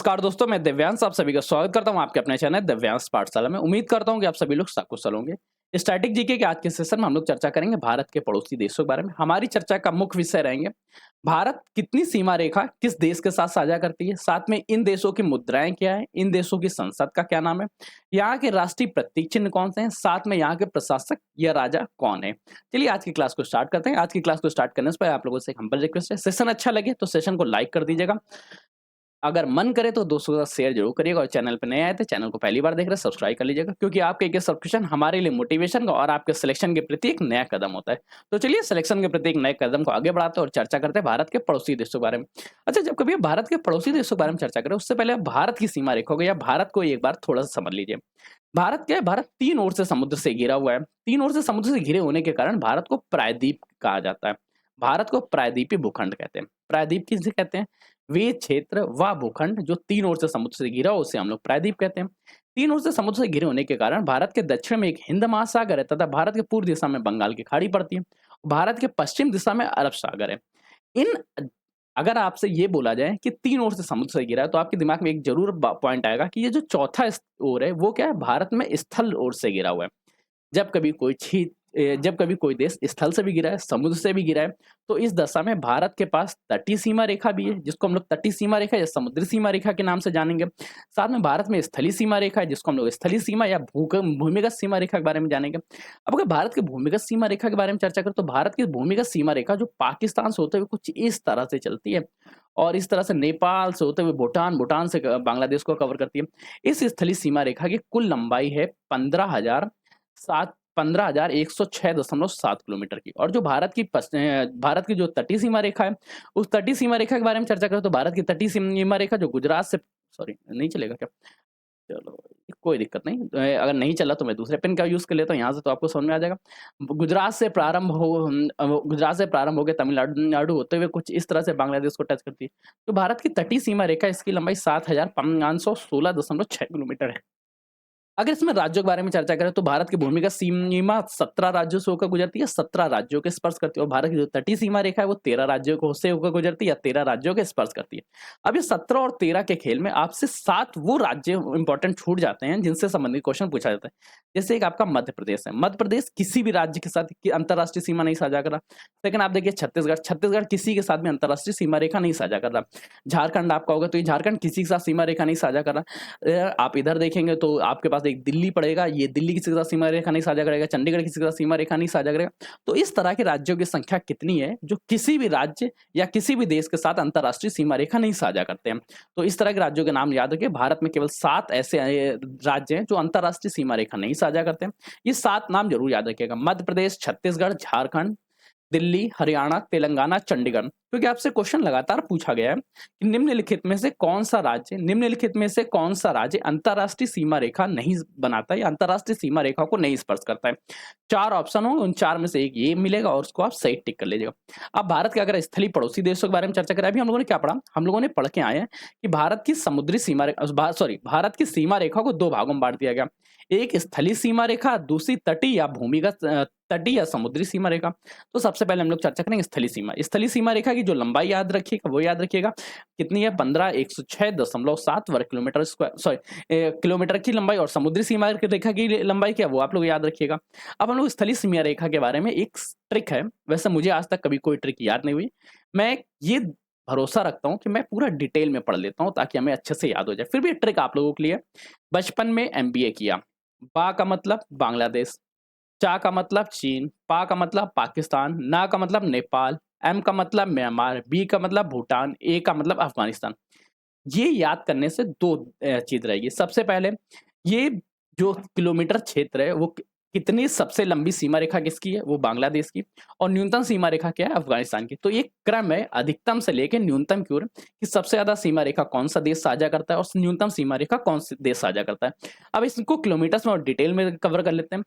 नमस्कार दोस्तों, मैं दिव्यांश आप सभी का स्वागत करता हूं आपके अपने चैनल दिव्यांश पाठशाला में। उम्मीद करता हूं कि आप सभी लोग सकुशल होंगे। स्टैटिक जीके के आज के सेशन में हम लोग चर्चा करेंगे भारत के पड़ोसी देशों के बारे में। हमारी चर्चा का मुख्य विषय रहेंगे भारत कितनी सीमा रेखा किस देश के साथ साझा करती है, साथ में इन देशों की मुद्राएं क्या है, इन देशों की संसद का क्या नाम है, यहाँ के राष्ट्रीय प्रतीक चिन्ह कौन से हैं, साथ में यहाँ के प्रशासक या राजा कौन है। चलिए आज की क्लास को स्टार्ट करते हैं। आज की क्लास को स्टार्ट करने से पहले आप लोगों से एक हम्बल रिक्वेस्ट है, सेशन अच्छा लगे तो सेशन को लाइक कर दीजिएगा। अगर मन करे तो दोस्तों के साथ शेयर जरूर करिएगा और चैनल पे नए आए थे, चैनल को पहली बार देख रहे हैं सब्सक्राइब कर लीजिएगा, क्योंकि आपके एक सब्सक्रिप्शन हमारे लिए मोटिवेशन का और आपके सिलेक्शन के प्रति एक नया कदम होता है। तो चलिए सिलेक्शन के प्रति एक नए कदम को आगे बढ़ाते हैं और चर्चा करते हैं भारत के पड़ोसी देशों के बारे में। अच्छा, जब कभी आप भारत के पड़ोसी देशों के बारे में चर्चा करें उससे पहले आप भारत की सीमा रेखा या भारत को एक बार थोड़ा सा समझ लीजिए। भारत क्या है, भारत तीन ओर से समुद्र से घिरा हुआ है। तीन ओर से समुद्र से घिरे होने के कारण भारत को प्रायद्वीप कहा जाता है। भारत को प्रायद्वीपीय भूखंड कहते हैं। प्रायद्वीप किसे कहते हैं? वे क्षेत्र व भूखंड जो तीन ओर से समुद्र से घिरा हो उसे हम लोग प्रायद्वीप कहते हैं। तीन ओर से समुद्र से घिरे होने के कारण भारत के दक्षिण में एक हिंद महासागर है तथा भारत के पूर्व दिशा में बंगाल की खाड़ी पड़ती है। भारत के पश्चिम दिशा में अरब सागर है। इन अगर आपसे ये बोला जाए कि तीन ओर से समुद्र से घिरा है तो आपके दिमाग में एक जरूर पॉइंट आएगा कि ये जो चौथा ओर है वो क्या है, भारत में स्थल ओर से घिरा हुआ है। जब कभी कोई देश स्थल से भी गिरा है, समुद्र से भी गिरा है, तो इस दशा में भारत के पास तटीय सीमा रेखा भी है, जिसको हम लोग तटीय सीमा रेखा या समुद्री सीमा रेखा के नाम से जानेंगे। साथ में भारत में स्थलीय सीमा रेखा है, जिसको हम लोग स्थलीय सीमा या भूमिगत सीमा रेखा के बारे में जानेंगे। अब अगर भारत के भूमिगत सीमा रेखा के बारे में चर्चा करें तो भारत की भूमिगत सीमा रेखा जो पाकिस्तान से होते हुए कुछ इस तरह से चलती है और इस तरह से नेपाल से होते हुए भूटान, भूटान से बांग्लादेश को कवर करती है। इस स्थलीय सीमा रेखा की कुल लंबाई है 15,106.7 किलोमीटर की। और जो भारत की जो तटीय सीमा रेखा है, उस तटीय सीमा रेखा के बारे में चर्चा करें तो भारत की तटीय सीमा रेखा जो गुजरात से, सॉरी नहीं चलेगा क्या? चलो कोई दिक्कत नहीं। अगर नहीं चला तो मैं दूसरे पेन का यूज़ कर लेता हूँ, यहाँ से तो आपको समझ में आ जाएगा। गुजरात से प्रारंभ होके तमिलनाडु होते हुए कुछ इस तरह से बांग्लादेश को टच करती है। तो भारत की तटीय सीमा रेखा इसकी लंबाई 7,516.6 किलोमीटर है। अगर इसमें राज्यों के बारे में चर्चा करें तो भारत की भूमिगत सीमा 17 राज्यों से होकर गुजरती है, 17 राज्यों के स्पर्श करती है। और भारत की जो तटीय सीमा रेखा है वो 13 राज्यों को से होकर गुजरती है या 13 राज्यों के स्पर्श करती है। अब ये 17 और 13 के खेल में आपसे 7 वो राज्य इंपॉर्टेंट छूट जाते हैं जिनसे संबंधित क्वेश्चन पूछा जाता है। जैसे एक आपका मध्य प्रदेश है। मध्य प्रदेश किसी भी राज्य के साथ अंतरराष्ट्रीय सीमा नहीं साझा कर रहा। सेकंड आप देखिए छत्तीसगढ़, छत्तीसगढ़ किसी के साथ भी अंतरराष्ट्रीय सीमा रेखा नहीं साझा कर रहा। झारखंड आपका होगा तो ये झारखंड किसी के साथ सीमा रेखा नहीं साझा कर रहा। आप इधर देखेंगे तो आपके पास एक दिल्ली पड़ेगा, ये दिल्ली किसी के साथ सीमा रेखा नहीं साझा करेगा, चंडीगढ़ किसी के साथ सीमा रेखा नहीं साझा करेगा। तो इस तरह के राज्यों की संख्या कितनी है जो किसी भी राज्य या किसी भी देश के साथ अंतरराष्ट्रीय सीमा रेखा नहीं साझा करते हैं। तो इस तरह के राज्यों के नाम याद रखिए। भारत में केवल 7 ऐसे राज्य हैं जो अंतरराष्ट्रीय सीमा रेखा नहीं साझा करते हैं। ये 7 नाम जरूर याद रखिएगा: मध्य प्रदेश, छत्तीसगढ़, झारखंड, दिल्ली, हरियाणा, तेलंगाना, चंडीगढ़। क्योंकि आपसे क्वेश्चन लगातार पूछा गया है कि निम्नलिखित में से कौन सा राज्य अंतरराष्ट्रीय सीमा रेखा नहीं बनाता है या अंतरराष्ट्रीय सीमा रेखा को नहीं स्पर्श करता है। 4 ऑप्शन होंगे, उन 4 में से एक ये मिलेगा और उसको आप सही टिक कर लीजिएगा। अब भारत के अगर स्थलीय पड़ोसी देशों के बारे में चर्चा करें, अभी हम लोगों ने क्या पढ़ा? हम लोगों ने पढ़ के आए हैं कि भारत की सीमा रेखा को 2 भागों में बांट दिया गया। एक स्थलीय सीमा रेखा, दूसरी तटीय या समुद्री सीमा रेखा। तो सबसे पहले हम लोग चर्चा करेंगे स्थलीय सीमा। स्थलीय सीमा रेखा की जो लंबाई याद रखिएगा, वो याद रखिएगा कितनी है? 15,106.7 वर्ग किलोमीटर स्क्वायर, सॉरी किलोमीटर की लंबाई। और समुद्री सीमा रेखा की लंबाई क्या है वो आप लोग याद रखिएगा। अब हम लोग स्थलीय सीमा रेखा के बारे में एक ट्रिक है, वैसे मुझे आज तक कभी कोई ट्रिक याद नहीं हुई। मैं ये भरोसा रखता हूँ कि मैं पूरा डिटेल में पढ़ लेता हूँ ताकि हमें अच्छे से याद हो जाए। फिर भी ट्रिक आप लोगों के लिए। बचपन में एमबीए किया। बा का मतलब बांग्लादेश, चा का मतलब चीन, पा का मतलब पाकिस्तान, ना का मतलब नेपाल, एम का मतलब म्यांमार, बी का मतलब भूटान, ए का मतलब अफगानिस्तान। ये याद करने से 2 चीज रहेगी। सबसे पहले ये जो किलोमीटर क्षेत्र है वो कितनी सबसे लंबी सीमा रेखा किसकी है? वो बांग्लादेश की। और न्यूनतम सीमा रेखा क्या है? अफगानिस्तान की। तो ये क्रम है अधिकतम से लेकर न्यूनतम की ओर कि सबसे ज्यादा सीमा रेखा कौन सा देश साझा करता है और न्यूनतम सीमा रेखा कौन सा देश साझा करता है। अब इसको किलोमीटर्स में और डिटेल में कवर कर लेते हैं।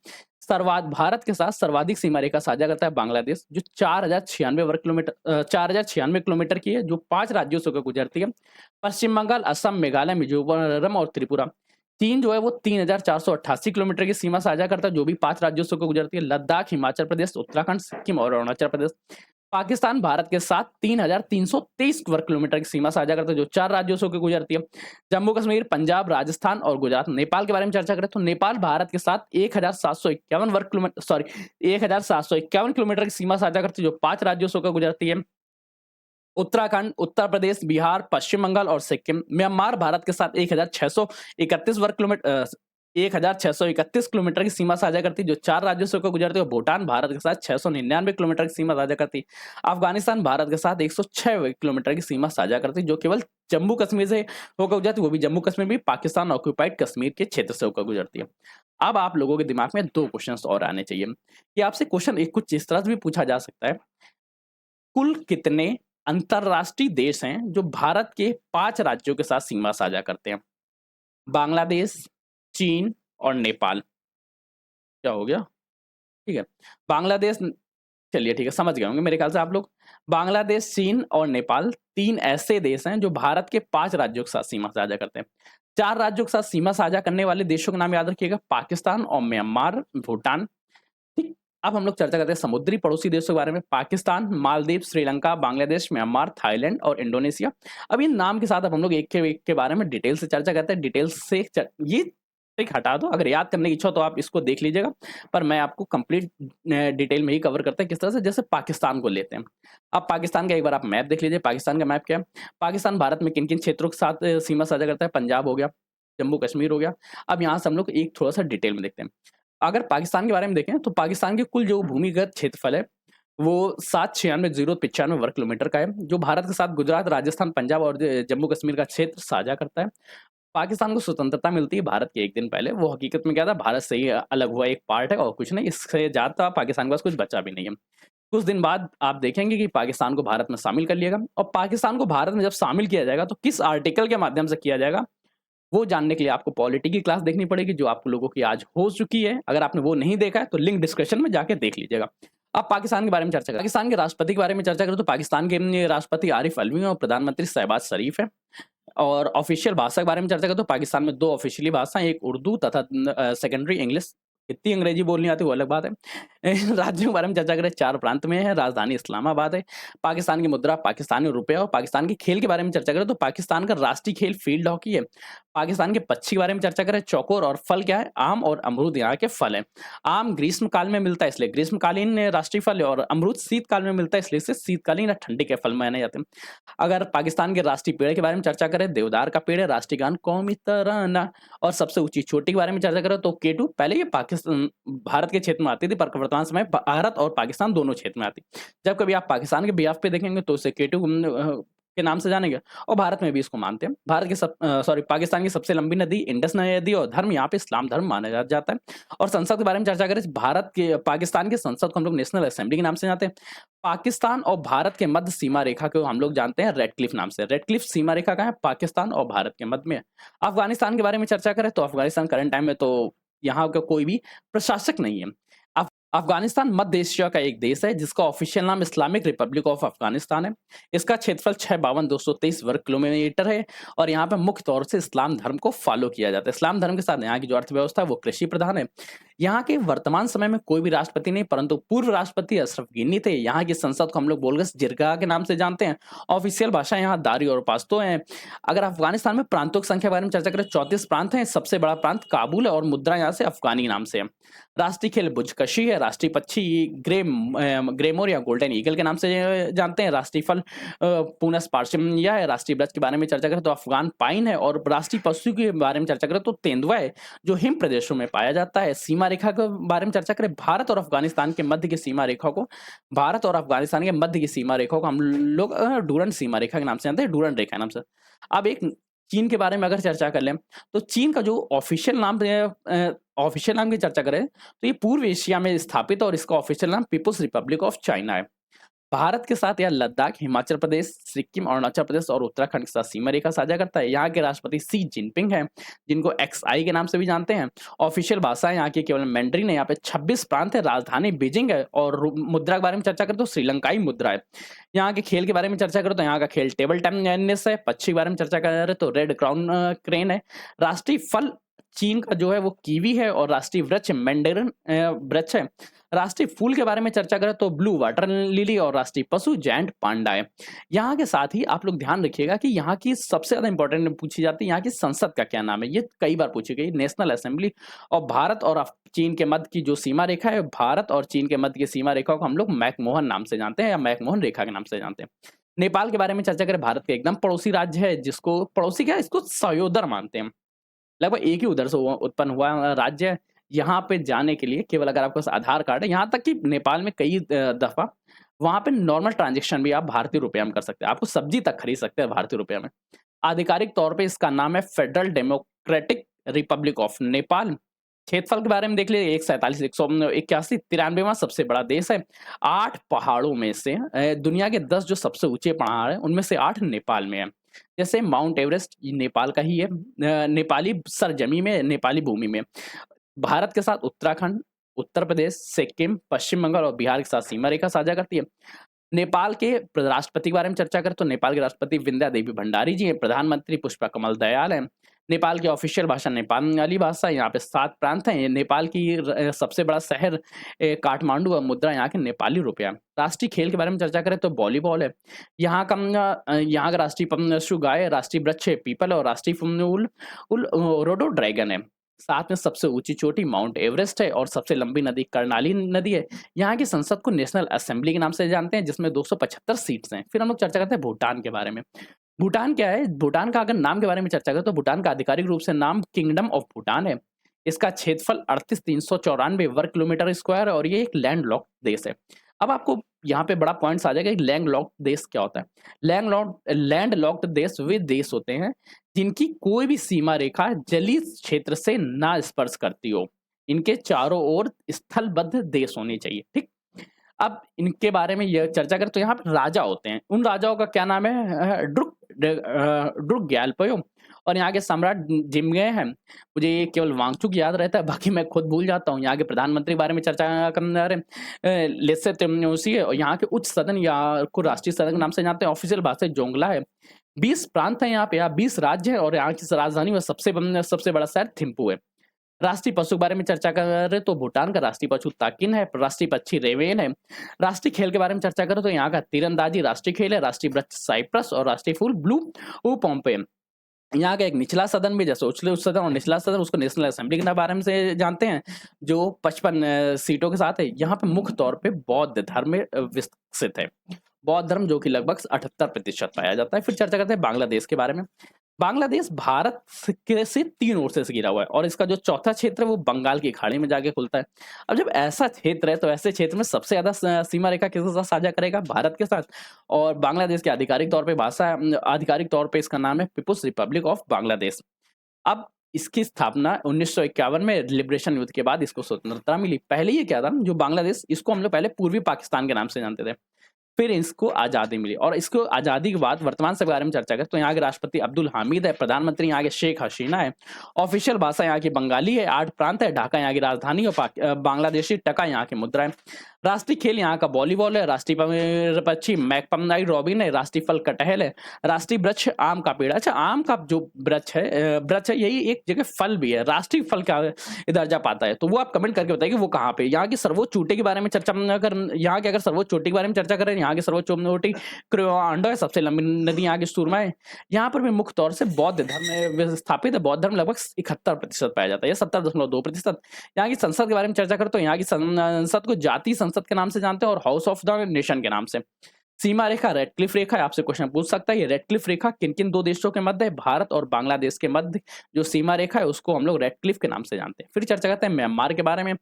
भारत के साथ सर्वाधिक सीमा रेखा साझा करता है बांग्लादेश, जो 4,096 किलोमीटर की है, जो 5 राज्यों से होकर गुजरती है: पश्चिम बंगाल, असम, मेघालय, मिजोरम और त्रिपुरा। चीन जो है वो 3,488 किलोमीटर की सीमा साझा करता है, जो भी 5 राज्यों से होकर गुजरती है: लद्दाख, हिमाचल प्रदेश, उत्तराखंड, सिक्किम और अरुणाचल प्रदेश। पाकिस्तान भारत के साथ 3,323 वर्ग किलोमीटर की सीमा साझा करता है, जो 4 राज्यों से होकर गुजरती है। जम्मू कश्मीर, पंजाब, राजस्थान और गुजरात। नेपाल के बारे में चर्चा करें तो नेपाल भारत के साथ 1,751 वर्ग किलोमीटर 1,751 किलोमीटर की सीमा साझा करती है, जो 5 राज्यों से होकर गुजरती है। उत्तराखंड, उत्तर प्रदेश, बिहार, पश्चिम बंगाल और सिक्किम। म्यांमार भारत के साथ 1,631 वर्ग किलोमीटर 1,631 किलोमीटर की सीमा साझा करती है, जो 4 राज्यों से होकर गुजरती है। भूटान भारत के साथ 699 किलोमीटर की सीमा साझा करती है। अफगानिस्तान भारत के साथ 106 किलोमीटर की सीमा साझा करती है, जो केवल जम्मू कश्मीर से होकर गुजरती है, वो भी जम्मू कश्मीर भी पाकिस्तान ऑक्यूपाइड कश्मीर के क्षेत्र से होकर गुजरती है। अब आप लोगों के दिमाग में 2 क्वेश्चंस और आने चाहिए कि आपसे क्वेश्चन एक कुछ इस तरह से भी पूछा जा सकता है, कुल कितने अंतरराष्ट्रीय देश हैं जो भारत के 5 राज्यों के साथ सीमा साझा करते हैं? बांग्लादेश, चीन और नेपाल। क्या हो गया? ठीक है। बांग्लादेश चलिए ठीक है, समझ गए होंगे मेरे ख्याल से आप लोग। बांग्लादेश, चीन और नेपाल 3 ऐसे देश हैं जो भारत के 5 राज्यों के साथ सीमा साझा करते हैं। 4 राज्यों के साथ सीमा साझा करने वाले देशों के नाम याद रखिएगा, पाकिस्तान और म्यांमार, भूटान। ठीक। अब हम लोग चर्चा करते हैं समुद्री पड़ोसी देशों के बारे में। पाकिस्तान, मालदीव, श्रीलंका, बांग्लादेश, म्यांमार, थाईलैंड और इंडोनेशिया। अब इन नाम के साथ अब हम लोग एक के बारे में डिटेल से चर्चा करते हैं। डिटेल से ये एक हटा दो, अगर याद करने की इच्छा हो तो आप इसको देख लीजिएगा, पर मैं आपको कंप्लीट डिटेल में ही कवर करते हैं। किस तरह से, जैसे पाकिस्तान को लेते हैं। अब पाकिस्तान का एक बार आप मैप देख लीजिए। पाकिस्तान का मैप क्या है? पाकिस्तान भारत में किन किन क्षेत्रों के साथ सीमा साझा करता है? पंजाब हो गया, जम्मू कश्मीर हो गया। अब यहाँ से हम लोग एक थोड़ा सा डिटेल में देखते हैं। अगर पाकिस्तान के बारे में देखें तो पाकिस्तान के कुल जो भूमिगत क्षेत्रफल है वो 796,095 वर्ग किलोमीटर का है, जो भारत के साथ गुजरात, राजस्थान, पंजाब और जम्मू कश्मीर का क्षेत्र साझा करता है। पाकिस्तान को स्वतंत्रता मिलती है भारत के 1 दिन पहले। वो हकीकत में क्या था, भारत से ही अलग हुआ एक पार्ट है और कुछ नहीं। इससे ज़्यादा पाकिस्तान के पास कुछ बचा भी नहीं है। कुछ दिन बाद आप देखेंगे कि पाकिस्तान को भारत में शामिल कर लिया गया, और पाकिस्तान को भारत में जब शामिल किया जाएगा तो किस आर्टिकल के माध्यम से किया जाएगा, वो जानने के लिए आपको पॉलिटी की क्लास देखनी पड़ेगी, जो आप लोगों की आज हो चुकी है। अगर आपने वो नहीं देखा है तो लिंक डिस्क्रिप्शन में जाके देख लीजिएगा। अब पाकिस्तान के बारे में चर्चा करें। पाकिस्तान के राष्ट्रपति के बारे में चर्चा करें तो पाकिस्तान के राष्ट्रपति आरिफ अलवी और प्रधानमंत्री शहबाज शरीफ है। और ऑफिशियल भाषा के बारे में चर्चा करें तो पाकिस्तान में 2 ऑफिशियली भाषा हैं, एक उर्दू तथा सेकेंडरी इंग्लिश। कितनी अंग्रेजी बोलनी आती है वो अलग बात है। राज्यों के बारे में चर्चा करें, 4 प्रांत में है, राजधानी इस्लामाबाद है। पाकिस्तान की मुद्रा पाकिस्तानी रुपया। और पाकिस्तान के खेल के बारे में चर्चा करें तो पाकिस्तान का राष्ट्रीय खेल फील्ड हॉकी है। पाकिस्तान के पक्षी के बारे में चर्चा करें, चौकोर। और फल क्या है? आम और अमरूद यहाँ के फल हैं। आम ग्रीष्म काल में मिलता है इसलिए ग्रीष्मकालीन राष्ट्रीय फल है, और अमरूद शीतकाल में मिलता है इसलिए इसे शीतकालीन या ठंडी के फल माने जाते हैं। अगर पाकिस्तान के राष्ट्रीय पेड़ के बारे में चर्चा करें, देवदार का पेड़ है। राष्ट्रीय गान कौमी तराना। और सबसे ऊंची चोटी के बारे में चर्चा करें तो केटू। पहले ये पाकिस्तान भारत के क्षेत्र में आती थी, पर वर्तमान समय भारत और पाकिस्तान दोनों क्षेत्र में आती। जब कभी आप पाकिस्तान के बिहाफ पे देखेंगे तो उसे केटू के नाम से जानेंगे, और भारत में भी इसको मानते हैं। भारत की पाकिस्तान की सबसे लंबी नदी इंडस नदी, और धर्म यहाँ पे इस्लाम धर्म माना जाता है। और संसद के बारे में चर्चा करें, भारत के पाकिस्तान की संसद को हम लोग नेशनल असेंबली के नाम से जानते हैं। पाकिस्तान और भारत के मध्य सीमा रेखा को हम लोग जानते हैं रेड क्लिफ नाम से। रेड क्लिफ सीमा रेखा कहाँ है? पाकिस्तान और भारत के मध्य में। अफगानिस्तान के बारे में चर्चा करें तो अफगानिस्तान करंट टाइम में तो यहाँ का कोई भी प्रशासक नहीं है। अफगानिस्तान मध्य एशिया का एक देश है जिसका ऑफिशियल नाम इस्लामिक रिपब्लिक ऑफ अफगानिस्तान है। इसका क्षेत्रफल 652,223 वर्ग किलोमीटर है, और यहाँ पे मुख्य तौर से इस्लाम धर्म को फॉलो किया जाता है। इस्लाम धर्म के साथ यहाँ की जो अर्थव्यवस्था है वो कृषि प्रधान है। यहाँ के वर्तमान समय में कोई भी राष्ट्रपति नहीं, परंतु पूर्व राष्ट्रपति अशरफ गनी थे। यहाँ की संसद को हम लोग बोलगस जिरगा के नाम से जानते हैं। ऑफिशियल भाषा यहाँ दारी और पाश्तो है। अगर अफगानिस्तान में प्रांतों की संख्या के बारे में चर्चा करें, 34 प्रांत हैं। सबसे बड़ा प्रांत काबुल है, और मुद्रा यहाँ से अफगानी नाम से है। राष्ट्रीय खेल बुजकशी है। राष्ट्रीय पक्षी ग्रेमोर या गोल्डन ईगल के नाम से जानते हैं। राष्ट्रीय फल पूनस पार्शिमिया है। राष्ट्रीय वृक्ष के बारे में चर्चा करें तो अफगान पाइन है। और राष्ट्रीय पशु के बारे में चर्चा करें तो तेंदुआ है, जो हिम प्रदेशों में पाया जाता है। सीमा रेखा के बारे में चर्चा करें, भारत और अफगानिस्तान के मध्य की सीमा रेखा को हम लोग डूरंड सीमा रेखा के नाम से जानते हैं, डूरंड रेखा के नाम से। अब एक चीन के बारे में अगर चर्चा कर लें तो चीन का जो ऑफिशियल नाम की चर्चा करें तो ये पूर्व एशिया में स्थापित है, और इसका ऑफिशियल नाम पीपुल्स रिपब्लिक ऑफ चाइना है। भारत के साथ यह लद्दाख, हिमाचल प्रदेश, सिक्किम, अरुणाचल प्रदेश और उत्तराखंड के साथ सीमा रेखा साझा करता है। यहाँ के राष्ट्रपति शी जिनपिंग हैं, जिनको XI के नाम से भी जानते हैं। ऑफिशियल भाषा यहाँ की केवल मैंड्रिन है। यहाँ पे 26 प्रांत है। राजधानी बीजिंग है। और मुद्रा के बारे में चर्चा करें तो श्रीलंकाई मुद्रा है। यहाँ के खेल के बारे में चर्चा करें तो यहाँ का खेल टेबल टेनिस है। पक्षी के बारे में चर्चा करें तो रेड क्राउन क्रेन है। राष्ट्रीय फल चीन का जो है वो कीवी है और राष्ट्रीय वृक्ष मैंडेरिन वृक्ष है। राष्ट्रीय फूल के बारे में चर्चा करें तो ब्लू वाटर लिली और राष्ट्रीय पशु जायंट पांडा है। यहाँ के साथ ही आप लोग ध्यान रखिएगा कि यहाँ की सबसे ज़्यादा इंपॉर्टेंट पूछी जाती है यहाँ की संसद का क्या नाम है, ये कई बार पूछी गई, नेशनल असेंबली। और भारत और चीन के मध्य की जो सीमा रेखा है, भारत और चीन के मध्य की सीमा रेखा को हम लोग मैकमोहन नाम से जानते हैं या मैकमोहन रेखा के नाम से जानते हैं। नेपाल के बारे में चर्चा करें, भारत के एकदम पड़ोसी राज्य है, जिसको पड़ोसी क्या है, इसको सहोदर मानते हैं। लगभग एक ही उधर से उत्पन्न हुआ राज्य है। यहाँ पे जाने के लिए केवल अगर आपके पास आधार कार्ड है, यहाँ तक कि नेपाल में कई दफ़ा वहाँ पे नॉर्मल ट्रांज़ैक्शन भी आप भारतीय रुपया में कर सकते हैं। आपको सब्ज़ी तक खरीद सकते हैं भारतीय रुपया में। आधिकारिक तौर पे इसका नाम है federal democratic Republic of Nepal. क्षेत्रफल के बारे में देख लीजिए 147 181 93वां सबसे बड़ा देश है। 8 पहाड़ों में से दुनिया के 10 जो सबसे ऊँचे पहाड़ हैं, उनमें से 8 नेपाल में हैं। जैसे माउंट एवरेस्ट ये नेपाल का ही है, नेपाली सरजमी में, नेपाली भूमि में। भारत के साथ उत्तराखंड, उत्तर प्रदेश, सिक्किम, पश्चिम बंगाल और बिहार के साथ सीमा रेखा साझा करती है। नेपाल के राष्ट्रपति के बारे में चर्चा करें तो नेपाल के राष्ट्रपति विंध्या देवी भंडारी जी हैं, प्रधानमंत्री पुष्पा कमल दयाल हैं। नेपाल की ऑफिशियल भाषा नेपाली भाषा है, यहाँ पे 7 प्रांत हैं। ये नेपाल की सबसे बड़ा शहर काठमांडू और मुद्रा यहाँ के नेपाली रुपया है। राष्ट्रीय खेल के बारे में चर्चा करें तो वॉलीबॉल है। यहाँ का राष्ट्रीय पशु गाय है, राष्ट्रीय वृक्ष है पीपल है और राष्ट्रीय फूल रोडोड्रैगन है। साथ में सबसे ऊंची चोटी माउंट एवरेस्ट है और सबसे लंबी नदी कर्णाली नदी है। यहाँ की संसद को नेशनल असेंबली के नाम से जानते हैं, जिसमें 275 सीट्स हैं। फिर हम लोग चर्चा करते हैं भूटान के बारे में। भूटान क्या है? भूटान का अगर नाम के बारे में चर्चा करें तो भूटान का आधिकारिक रूप से नाम किंगडम ऑफ भूटान है। इसका क्षेत्रफल 38,394 वर्ग किलोमीटर स्क्वायर है और ये एक लैंड लॉक देश है। अब आपको यहाँ पे बड़ा पॉइंट्स आ जाएगा कि लैंड लॉक देश क्या होता है। लैंड लॉक्ड देश वे देश होते हैं जिनकी कोई भी सीमा रेखा जलीय क्षेत्र से ना स्पर्श करती हो। इनके चारों ओर स्थलबद्ध देश होने चाहिए, ठीक। अब इनके बारे में यह चर्चा करें तो यहाँ पे राजा होते हैं। उन राजाओं का क्या नाम है? ड्रुक ग्यालपयो। और यहाँ के सम्राट जिम्गे हैं। मुझे ये केवल वांगचुक याद रहता है, बाकी मैं खुद भूल जाता हूँ। यहाँ के प्रधानमंत्री के बारे में चर्चा करना रहे लेत्से त्सोमयेसी है और यहाँ के उच्च सदन या को राष्ट्रीय सदन के नाम से जानते हैं। ऑफिशियल भाषा जोंगला है। 20 प्रांत हैं यहाँ पे, 20 राज्य हैं और यहाँ की राजधानी में सबसे बड़ा शहर थिम्पू है। राष्ट्रीय पशु के बारे में चर्चा करें तो भूटान का राष्ट्रीय पशु ताकिन है, राष्ट्रीय पक्षी रेवेन है। राष्ट्रीय खेल के बारे में चर्चा करें तो यहाँ का तीरंदाजी राष्ट्रीय खेल है, राष्ट्रीय वृक्ष साइप्रस और राष्ट्रीय फूल ब्लू पोम्पे। यहाँ का एक निचला सदन भी, जैसे उच्च सदन और निचला सदन, उसको नेशनल असेंबली के बारे में से जानते हैं, जो 55 सीटों के साथ है। यहाँ पे मुख्य तौर पे बौद्ध धर्म विकसित है। बौद्ध धर्म जो कि लगभग 78% पाया जाता है। फिर चर्चा करते हैं बांग्लादेश के बारे में। बांग्लादेश भारत से 3 ओर से घिरा हुआ है और इसका जो चौथा क्षेत्र है वो बंगाल की खाड़ी में जाके खुलता है। अब जब ऐसा क्षेत्र है तो ऐसे क्षेत्र में सबसे ज्यादा सीमा रेखा किसके साथ साझा करेगा? भारत के साथ। और बांग्लादेश की आधिकारिक तौर पे इसका नाम है पीपुल्स रिपब्लिक ऑफ बांग्लादेश। अब इसकी स्थापना 1951 में लिबरेशन युद्ध के बाद इसको स्वतंत्रता मिली। पहले ये क्या था, जो बांग्लादेश, इसको हम लोग पहले पूर्वी पाकिस्तान के नाम से जानते थे। फिर इसको आज़ादी मिली और इसको आज़ादी के बाद वर्तमान से बारे में चर्चा करें तो यहाँ के राष्ट्रपति अब्दुल हामिद है, प्रधानमंत्री यहाँ के शेख हसीना है। ऑफिशियल भाषा यहाँ की बंगाली है। 8 प्रांत है, ढाका यहाँ की राजधानी और बांग्लादेशी टका यहाँ की मुद्रा है। राष्ट्रीय खेल यहाँ का वॉलीबॉल है। राष्ट्रीय पक्षी मैकपमनाई रॉबिन है। राष्ट्रीय फल कटहल है। राष्ट्रीय वृक्ष आम का पेड़। अच्छा, आम का जो वृक्ष है यही एक जगह फल भी है। राष्ट्रीय फल क्या दर्जा पाता है तो वो आप कमेंट करके बताइए वो कहाँ पे। यहाँ की सर्वोच्च चोटी के बारे में चर्चा कर, यहाँ की अगर सर्वोच्च चोटी के बारे में चर्चा करें, यहाँ की सर्वोच्च चोटी क्रोआंडो है। सबसे लंबी नदी यहाँ की सुरमा है। यहाँ पर भी मुख्य तौर से बौद्ध धर्म में स्थापित है। बौद्ध धर्म लगभग 71% पाया जाता है, 70.2%। यहाँ की संसद के बारे में चर्चा करें तो यहाँ की संसद को जातीय संसद के नाम से जानते हैं और हाउस ऑफ द नेशन के नाम से। सीमा रेखा रेडक्लिफ रेखा है। आपसे क्वेश्चन पूछ सकता है ये रेडक्लिफ रेखा किन किन 2 देशों के मध्य है? भारत और बांग्लादेश के मध्य जो सीमा रेखा है उसको हम लोग रेडक्लिफ के नाम से जानते हैं। फिर चर्चा करते हैं म्यांमार के बारे में।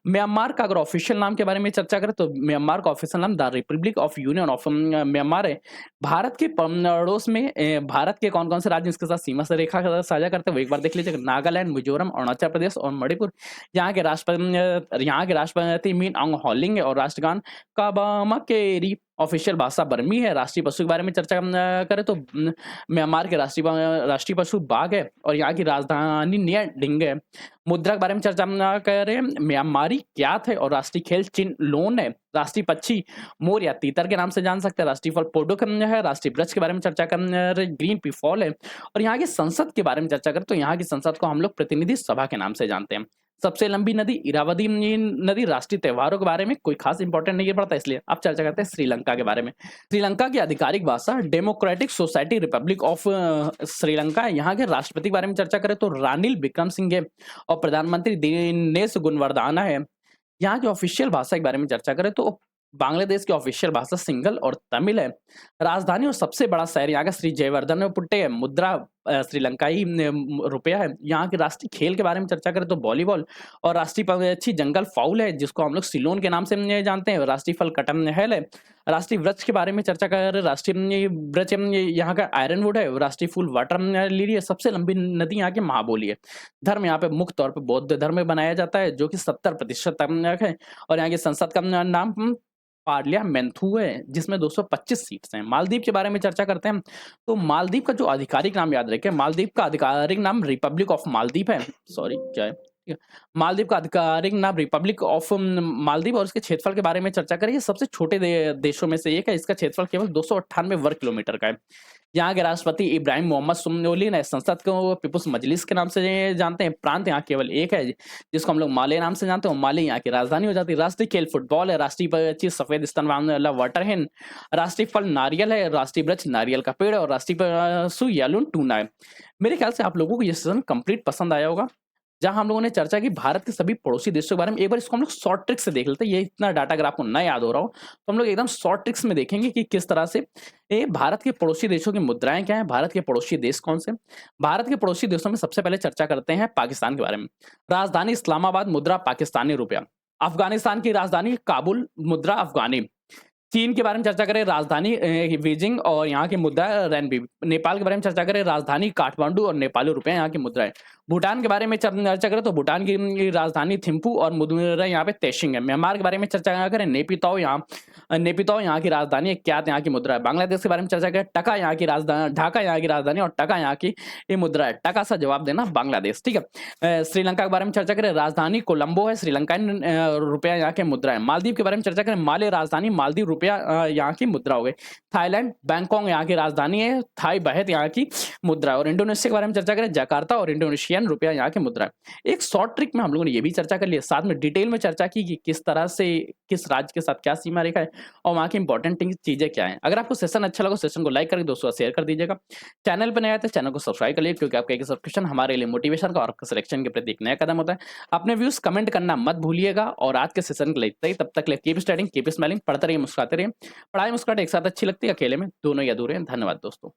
म्यांमार का अगर ऑफिशियल नाम के बारे में चर्चा करें तो म्यांमार का ऑफिशियल नाम the Republic of union of Myanmar है। भारत के पड़ोस में भारत के कौन कौन से राज्य इसके साथ सीमा से रेखा साझा करते हैं वो एक बार देख लीजिए। नागालैंड, मिजोरम, अरुणाचल प्रदेश और मणिपुर। यहाँ के राष्ट्रपति मीन ऑंग हॉलिंग और राष्ट्रगान काबामा केरी। ऑफिशियल भाषा बर्मी है। राष्ट्रीय पशु के बारे में चर्चा करें तो म्यांमार के राष्ट्रीय पशु बाघ है और यहाँ की राजधानी निया डिंग है। मुद्रा के बारे में चर्चा करें, म्यांमारी क्यात है और राष्ट्रीय खेल चिन लोन है। राष्ट्रीय पक्षी मोर या तीतर के नाम से जान सकते हैं। राष्ट्रीय फल पोडुक है। राष्ट्रीय वृक्ष के बारे में चर्चा करें, ग्रीन पीफॉल है। और यहाँ की संसद के बारे में चर्चा करें तो यहाँ की संसद को हम लोग प्रतिनिधि सभा के नाम से जानते हैं। सबसे लंबी नदी इरावदी नदी। राष्ट्रीय त्योहारों के बारे में कोई खास इंपॉर्टेंट नहीं पड़ता, इसलिए अब चर्चा करते हैं श्रीलंका के बारे में। श्रीलंका की आधिकारिक भाषा democratic society Republic of Sri Lanka है। यहाँ के राष्ट्रपति के बारे में चर्चा करें तो रानिल विक्रमसिंघे और प्रधानमंत्री दिनेश गुणवर्धना है। यहाँ की ऑफिशियल भाषा के बारे में चर्चा करें तो बांग्लादेश की ऑफिशियल भाषा सिंगल और तमिल है। राजधानी और सबसे बड़ा शहर यहाँ का श्री जयवर्धन पुट्टे है। मुद्रा श्रीलंकाई रुपया है। यहाँ के राष्ट्रीय खेल के बारे में चर्चा करें तो वॉलीबॉल और राष्ट्रीय पक्षी जंगल फाउल है, जिसको हम लोग सिलोन के नाम से जानते हैं। राष्ट्रीय फल कटहल है। राष्ट्रीय वृक्ष के बारे में चर्चा करें, राष्ट्रीय वृक्ष यहाँ का आयरन वुड है। राष्ट्रीय फूल वाटर लिली है। सबसे लंबी नदी यहाँ की महाबोली है। धर्म यहाँ पे मुख्य तौर पर बौद्ध धर्म बनाया जाता है, जो कि 70% है। और यहाँ की संसद का नाम पार्लियामेंटू है, जिसमें 225 सीट्स हैं। मालदीव के बारे में चर्चा करते हैं तो मालदीव का जो आधिकारिक नाम याद रखें, मालदीव का आधिकारिक नाम रिपब्लिक ऑफ मालदीव है। सॉरी क्या है, ठीक है। मालदीव का आधिकारिक नाम रिपब्लिक ऑफ मालदीव। और इसके क्षेत्रफल के बारे में चर्चा करें, ये सबसे छोटे देशों में से एक है। इसका क्षेत्रफल केवल 298 वर्ग किलोमीटर का है। यहाँ के राष्ट्रपति इब्राहिम मोहम्मद सोलिह है। संसद को पीपुल्स मजलिस के नाम से जानते हैं। प्रांत यहाँ केवल एक है, जिसको हम लोग माले नाम से जानते हैं। माले यहाँ की राजधानी हो जाती है। राष्ट्रीय खेल फुटबॉल है। राष्ट्रीय पक्षी सफेद स्तन वाला वाटर हेन। राष्ट्रीय फल नारियल है। राष्ट्रीय वृक्ष नारियल का पेड़ है और राष्ट्रीय पशु यालून टूना है। मेरे ख्याल से आप लोगों को ये सेशन कंप्लीट पसंद आया होगा, जहां हम लोगों ने चर्चा की भारत के सभी पड़ोसी देशों के बारे में। एक बार इसको हम लोग शॉर्ट ट्रिक से देख लेते हैं। ये इतना डाटा अगर आपको न याद हो रहा हो तो हम लोग एकदम शॉर्ट ट्रिक्स में देखेंगे कि किस तरह से ये भारत के पड़ोसी देशों की मुद्राएं क्या हैं, भारत के पड़ोसी देश कौन से। भारत के पड़ोसी देशों में सबसे पहले चर्चा करते हैं पाकिस्तान के बारे में। राजधानी इस्लामाबाद, मुद्रा पाकिस्तानी रुपया। अफगानिस्तान की राजधानी काबुल, मुद्रा अफगानी। चीन के बारे में चर्चा करें, राजधानी बीजिंग और यहाँ की मुद्रा रेनबी। नेपाल के बारे में चर्चा करें, राजधानी काठमांडू और नेपाली रुपया यहाँ की मुद्रा है। भूटान के बारे में चर्चा करें तो भूटान की राजधानी थिम्पू और मुद्रा यहाँ पे तेशिंग है। म्यांमार के बारे में चर्चा करें, नेपिताओ यहाँ की राजधानी है। क्यात यहाँ की मुद्रा है। बांग्लादेश के बारे में चर्चा करें, टका यहाँ की राजधानी, ढाका यहाँ की राजधानी और टका यहाँ की ये मुद्रा है। टका सा जवाब देना बांग्लादेश, ठीक है। श्रीलंका के बारे में चर्चा करें, राजधानी कोलंबो है। श्रीलंकाई रुपया यहाँ के मुद्रा है। मालदीव के बारे में चर्चा करें, माले राजधानी, मालदीव रुपया यहाँ की मुद्रा हो गई। थाईलैंड बैंकॉक यहाँ की राजधानी है। थाई बहत यहाँ की मुद्रा है। और इंडोनेशिया के बारे में चर्चा करें, जकार्ता और इंडोनेशियन रुपया यहाँ की मुद्रा है। एक शॉर्ट ट्रिक में हम लोगों ने ये भी चर्चा कर लिया, साथ में डिटेल में चर्चा की कि किस तरह से किस राज्य के साथ क्या सीमा रेखा है और वहाँ की इंपॉर्टेंट चीजें क्या है। अगर आपको सेशन अच्छा लगा, सेशन को लाइक करके दोस्तों शेयर कर दीजिएगा। चैनल पर नया है तो चैनल को सब्सक्राइब कर लीजिए, क्योंकि आपका एक सब्सक्रिप्शन हमारे लिए मोटिवेशन का और आपका सिलेक्शन के प्रति एक नया कदम होता है। अपने व्यूज कमेंट करना मत भूलिएगा। और आज के सेशन को लेते ही तब तक कीप स्टडिंग, कीप स्माइलिंग, पढ़ते रहिए, मुस्कुराते रहिए। पढ़ाई मुस्कुराहट एक साथ अच्छी लगती है, अकेले में दोनों ही अधूरे हैं। धन्यवाद दोस्तों।